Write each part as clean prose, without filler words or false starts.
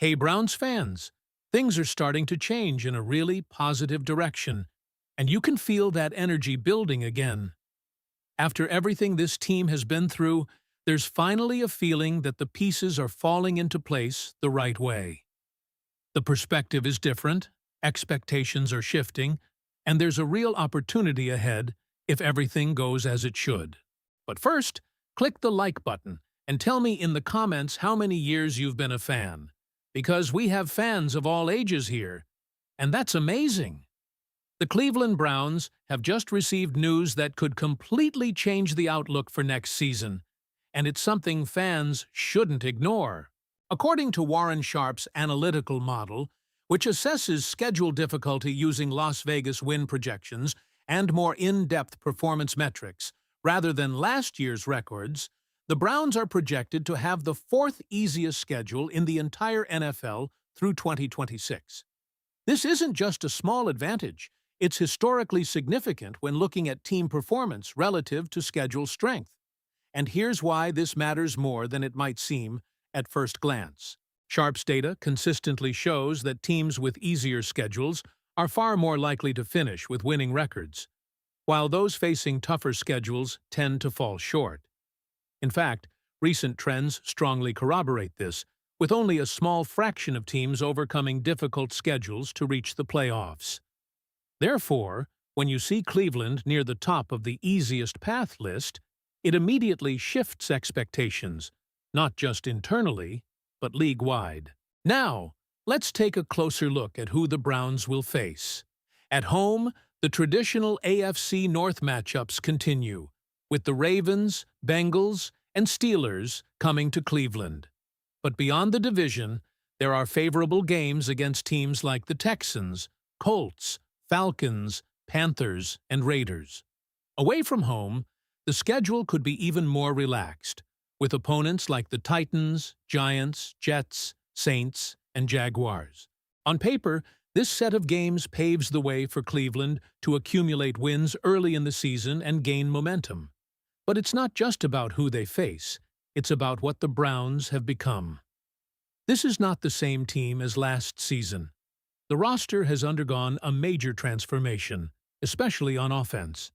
Hey Browns fans, things are starting to change in a really positive direction, and you can feel that energy building again. After everything this team has been through, there's finally a feeling that the pieces are falling into place the right way. The perspective is different, expectations are shifting, and there's a real opportunity ahead if everything goes as it should. But first, click the like button and tell me in the comments how many years you've been a fan. Because we have fans of all ages here, and that's amazing. The Cleveland Browns have just received news that could completely change the outlook for next season, and it's something fans shouldn't ignore. According to Warren Sharp's analytical model, which assesses schedule difficulty using Las Vegas win projections and more in-depth performance metrics, rather than last year's records, the Browns are projected to have the fourth easiest schedule in the entire NFL through 2026. This isn't just a small advantage, it's historically significant when looking at team performance relative to schedule strength. And here's why this matters more than it might seem at first glance. Sharp's data consistently shows that teams with easier schedules are far more likely to finish with winning records, while those facing tougher schedules tend to fall short. In fact, recent trends strongly corroborate this, with only a small fraction of teams overcoming difficult schedules to reach the playoffs. Therefore, when you see Cleveland near the top of the easiest path list, it immediately shifts expectations, not just internally, but league-wide. Now, let's take a closer look at who the Browns will face. At home, the traditional AFC North matchups continue, with the Ravens, Bengals, and Steelers coming to Cleveland. But beyond the division, there are favorable games against teams like the Texans, Colts, Falcons, Panthers, and Raiders. Away from home, the schedule could be even more relaxed, with opponents like the Titans, Giants, Jets, Saints, and Jaguars. On paper, this set of games paves the way for Cleveland to accumulate wins early in the season and gain momentum. But it's not just about who they face, it's about what the Browns have become. This is not the same team as last season. The roster has undergone a major transformation, especially on offense.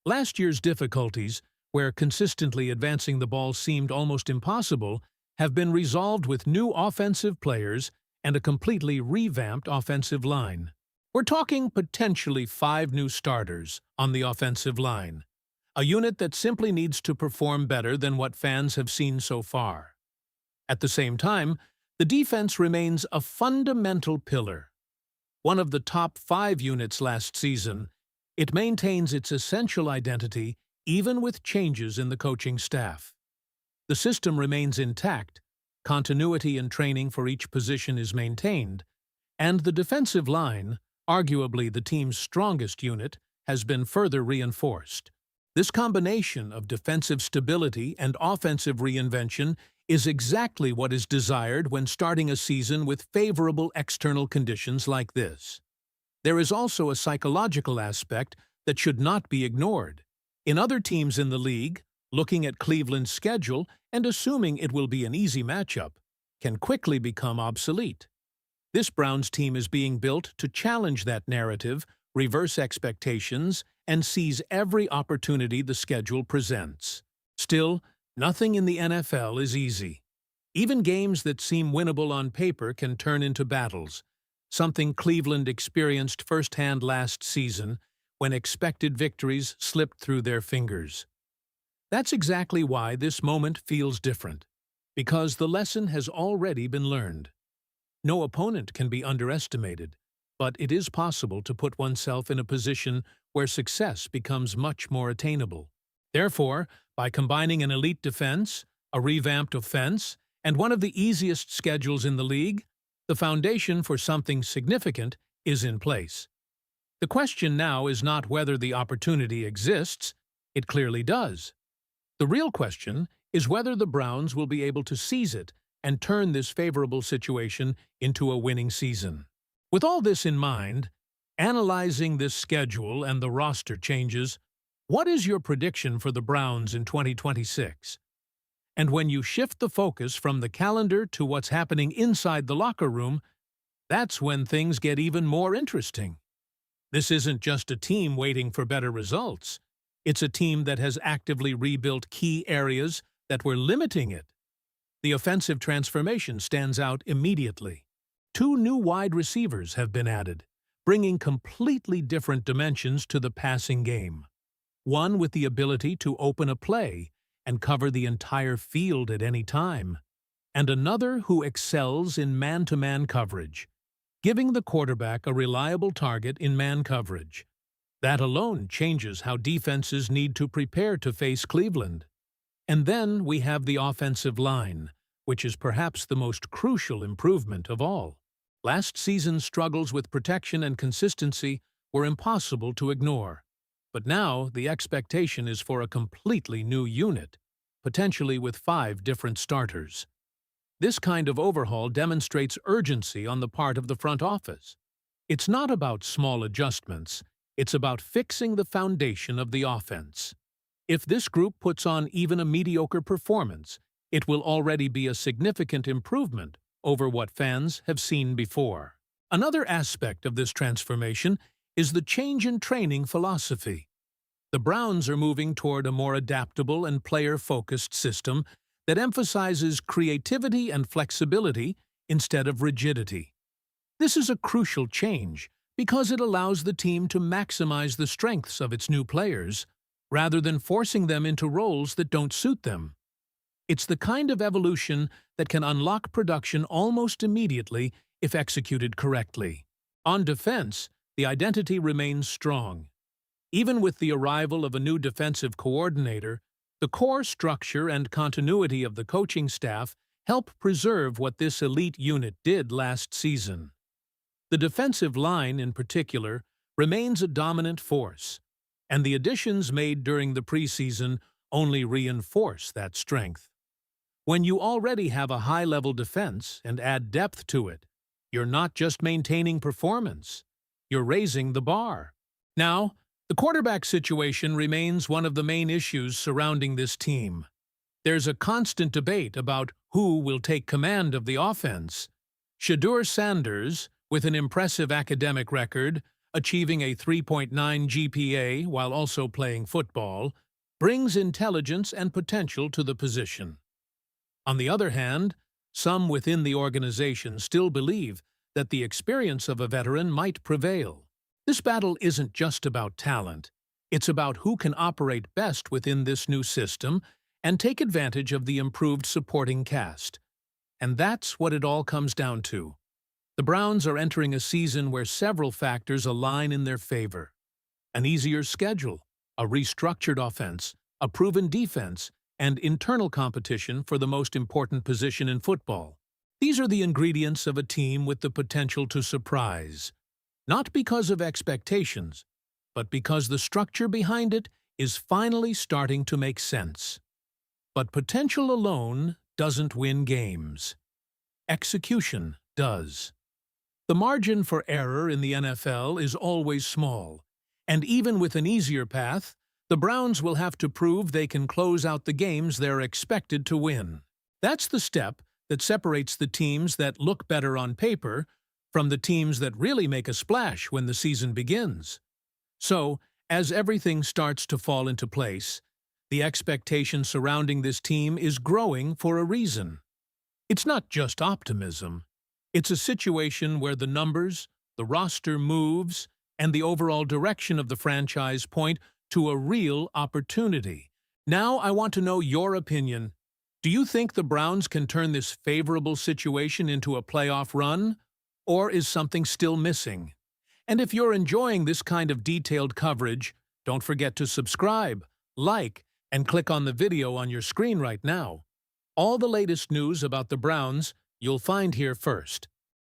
Last year's difficulties, where consistently advancing the ball seemed almost impossible, have been resolved with new offensive players and a completely revamped offensive line. We're talking potentially 5 new starters on the offensive line, a unit that simply needs to perform better than what fans have seen so far. At the same time, the defense remains a fundamental pillar. One of the top 5 units last season, it maintains its essential identity even with changes in the coaching staff. The system remains intact, continuity in training for each position is maintained, and the defensive line, arguably the team's strongest unit, has been further reinforced. This combination of defensive stability and offensive reinvention is exactly what is desired when starting a season with favorable external conditions like this. There is also a psychological aspect that should not be ignored. In other teams in the league, looking at Cleveland's schedule and assuming it will be an easy matchup can quickly become obsolete. This Browns team is being built to challenge that narrative, reverse expectations, and seize every opportunity the schedule presents. Still, nothing in the NFL is easy. Even games that seem winnable on paper can turn into battles, something Cleveland experienced firsthand last season when expected victories slipped through their fingers. That's exactly why this moment feels different, because the lesson has already been learned. No opponent can be underestimated, but it is possible to put oneself in a position where success becomes much more attainable. Therefore, by combining an elite defense, a revamped offense, and one of the easiest schedules in the league, the foundation for something significant is in place. The question now is not whether the opportunity exists. It clearly does. The real question is whether the Browns will be able to seize it and turn this favorable situation into a winning season. With all this in mind, analyzing this schedule and the roster changes, what is your prediction for the Browns in 2026? And when you shift the focus from the calendar to what's happening inside the locker room, that's when things get even more interesting. This isn't just a team waiting for better results. It's a team that has actively rebuilt key areas that were limiting it. The offensive transformation stands out immediately. 2 new wide receivers have been added, bringing completely different dimensions to the passing game. One with the ability to open a play and cover the entire field at any time, and another who excels in man-to-man coverage, giving the quarterback a reliable target in man coverage. That alone changes how defenses need to prepare to face Cleveland. And then we have the offensive line, which is perhaps the most crucial improvement of all. Last season's struggles with protection and consistency were impossible to ignore. But now the expectation is for a completely new unit, potentially with 5 different starters. This kind of overhaul demonstrates urgency on the part of the front office. It's not about small adjustments, it's about fixing the foundation of the offense. If this group puts on even a mediocre performance, it will already be a significant improvement over what fans have seen before. Another aspect of this transformation is the change in training philosophy. The Browns are moving toward a more adaptable and player-focused system that emphasizes creativity and flexibility instead of rigidity. This is a crucial change because it allows the team to maximize the strengths of its new players rather than forcing them into roles that don't suit them. It's the kind of evolution that can unlock production almost immediately if executed correctly. On defense, the identity remains strong. Even with the arrival of a new defensive coordinator, the core structure and continuity of the coaching staff help preserve what this elite unit did last season. The defensive line, in particular, remains a dominant force, and the additions made during the preseason only reinforce that strength. When you already have a high-level defense and add depth to it, you're not just maintaining performance, you're raising the bar. Now, the quarterback situation remains one of the main issues surrounding this team. There's a constant debate about who will take command of the offense. Shedeur Sanders, with an impressive academic record, achieving a 3.9 GPA while also playing football, brings intelligence and potential to the position. On the other hand, some within the organization still believe that the experience of a veteran might prevail. This battle isn't just about talent. It's about who can operate best within this new system and take advantage of the improved supporting cast. And that's what it all comes down to. The Browns are entering a season where several factors align in their favor. An easier schedule, a restructured offense, a proven defense, and internal competition for the most important position in football. These are the ingredients of a team with the potential to surprise. Not because of expectations, but because the structure behind it is finally starting to make sense. But potential alone doesn't win games. Execution does. The margin for error in the NFL is always small, and even with an easier path, the Browns will have to prove they can close out the games they're expected to win. That's the step that separates the teams that look better on paper from the teams that really make a splash when the season begins. So, as everything starts to fall into place, the expectation surrounding this team is growing for a reason. It's not just optimism. It's a situation where the numbers, the roster moves, and the overall direction of the franchise point to a real opportunity. Now I want to know your opinion. Do you think the Browns can turn this favorable situation into a playoff run? Or is something still missing? And if you're enjoying this kind of detailed coverage, don't forget to subscribe, like, and click on the video on your screen right now. All the latest news about the Browns you'll find here first.